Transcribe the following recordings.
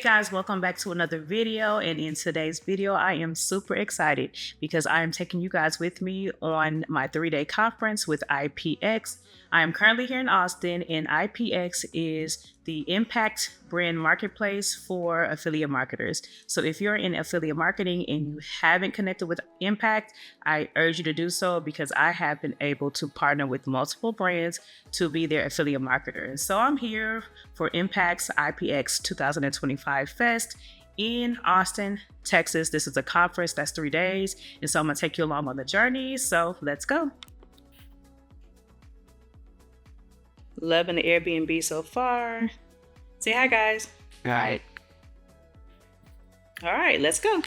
Guys, welcome back to another video, and in today's video I am super excited because I am taking you guys with me on my 3-day conference with IPX. I am currently here in Austin, and IPX is the impact brand marketplace for affiliate marketers. So if you're in affiliate marketing and you haven't connected with Impact, I urge you to do so because I have been able to partner with multiple brands to be their affiliate marketers. So I'm here for Impact's IPX 2025 Fest in Austin, Texas. This is a conference that's 3 days, and so I'm gonna take you along on the journey. So let's go. Loving the Airbnb so far. Say hi, guys. All right. All right, let's go.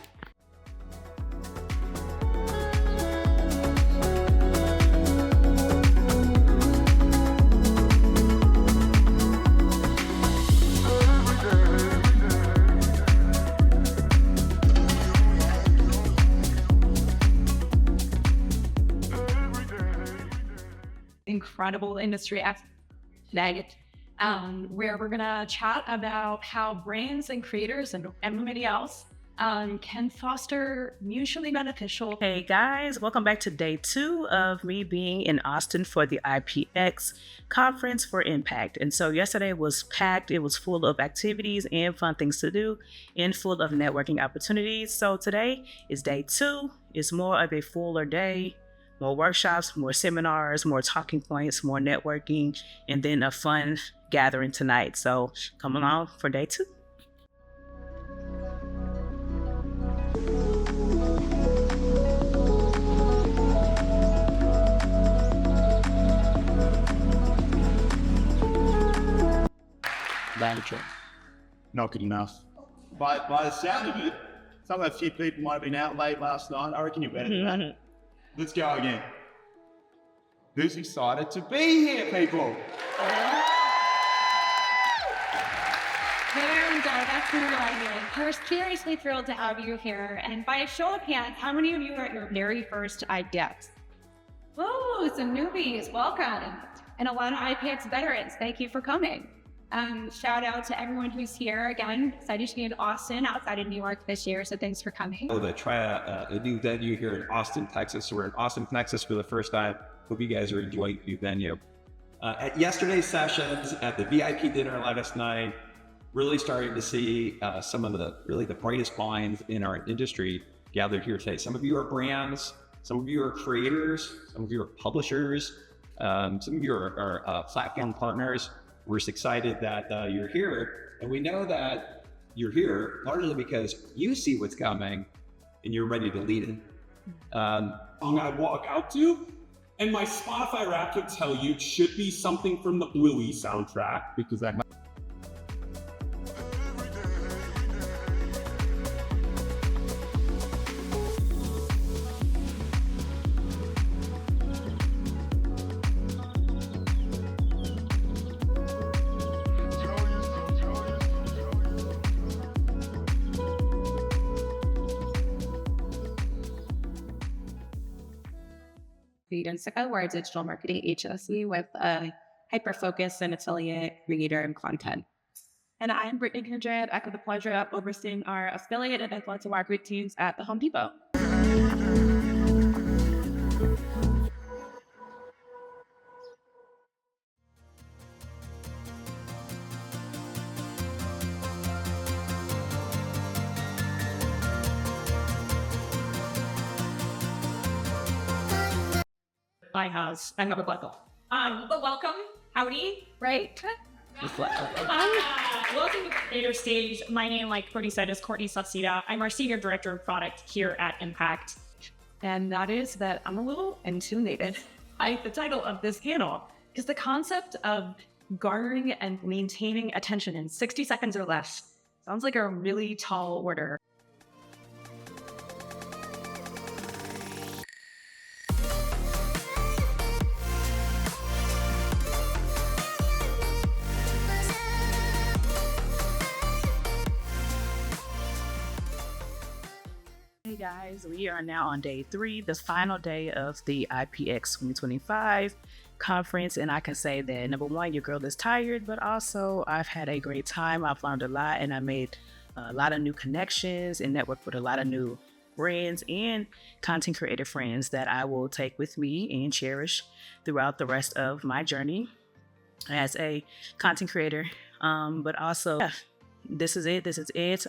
Incredible industry today, where we're gonna chat about how brands and creators and everybody else can foster mutually beneficial. Hey guys, welcome back to day 2 of me being in Austin for the IPX conference for Impact. And so yesterday was packed. It was full of activities and fun things to do and full of networking opportunities. So today is day 2. It's more of a fuller day. More workshops, more seminars, more talking points, more networking, and then a fun gathering tonight. So come along for day 2. Not good enough. By the sound of it, a few people might have been out late last night. I reckon you're better than that. Let's go again. Who's excited to be here, people? There we go. That's what I mean. We're seriously thrilled to have you here. And by a show of hands, how many of you are at your very first IPX? Oh, some newbies. Welcome. And a lot of IPX veterans. Thank you for coming. Shout out to everyone who's here. Again, excited to be in Austin, outside of New York this year. So thanks for coming. To try a new venue here in Austin, Texas. So we're in Austin, Texas for the first time. Hope you guys are enjoying the new venue. At yesterday's sessions, at the VIP dinner last night, really starting to see some of the brightest minds in our industry gathered here today. Some of you are brands, some of you are creators, some of you are publishers, some of you are platform partners. We're just excited that you're here, and we know that you're here largely because you see what's coming and you're ready to lead it. Song I walk out to, and my Spotify Wrapped would tell you it should be something from the Bluey soundtrack because that. We're a digital marketing agency with a hyper focus and affiliate creator and content. And I'm Brittany Kindred. I have the pleasure of overseeing our affiliate and influencer marketing teams at the Home Depot. I have a welcome. But welcome, howdy, right? Welcome to the creator stage. My name, like Courtney said, is Courtney Sauceda. I'm our Senior Director of Product here at Impact. And that is that I'm a little intimidated by the title of this panel, because the concept of garnering and maintaining attention in 60 seconds or less sounds like a really tall order. Hey guys, we are now on day 3, the final day of the IPX 2025 conference, and I can say that number one, your girl is tired, but also I've had a great time. I've learned a lot, and I made a lot of new connections and network with a lot of new friends and content creator friends that I will take with me and cherish throughout the rest of my journey as a content creator. But also, yeah, this is it.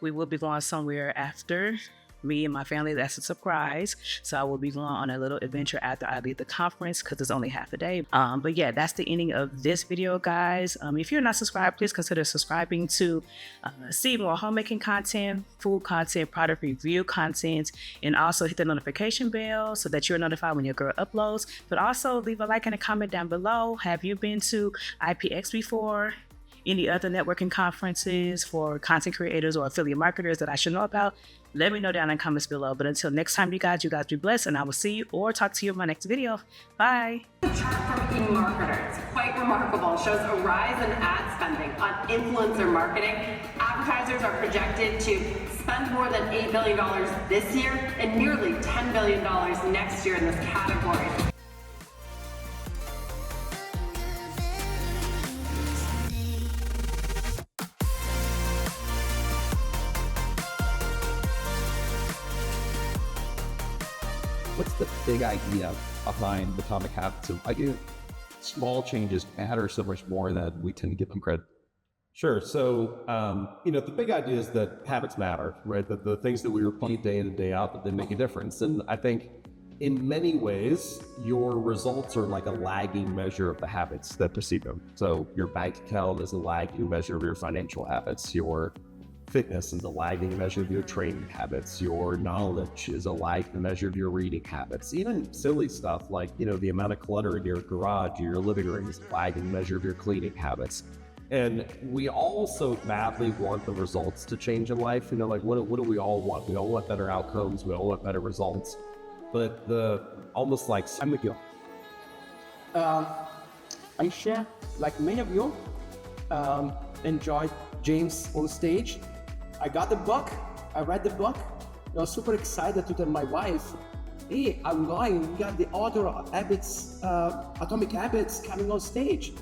We will be going somewhere after. Me and my family, that's a surprise. So I will be going on a little adventure after I leave the conference because it's only half a day. But yeah, that's the ending of this video, guys. If you're not subscribed, please consider subscribing to see more homemaking content, food content, product review content, and also hit the notification bell so that you're notified when your girl uploads. But also leave a like and a comment down below. Have you been to IPX before? Any other networking conferences for content creators or affiliate marketers that I should know about? Let me know down in the comments below. But until next time, you guys be blessed, and I will see you or talk to you in my next video. Bye. The chart from eMarketer, it's quite remarkable. It shows a rise in ad spending on influencer marketing. Advertisers are projected to spend more than $8 billion this year and nearly $10 billion next year in this category. What's the big idea behind Atomic Habits? I do small changes matter so much more than we tend to give them credit. Sure. So, the big idea is that habits matter, right? That the things that we repeat day in and day out, that they make a difference. And I think in many ways, your results are like a lagging measure of the habits that precede them. So your bank account is a lagging measure of your financial habits. Your fitness is a lagging measure of your training habits. Your knowledge is a lagging measure of your reading habits. Even silly stuff like, the amount of clutter in your garage or your living room is a lagging measure of your cleaning habits. And we all so badly want the results to change in life. What do we all want? We all want better outcomes. We all want better results. But I'm with you. I share, like many of you, enjoyed James on stage. I got the book. I read the book. I was super excited to tell my wife, hey, I'm going. We got the author of Atomic Habits coming on stage.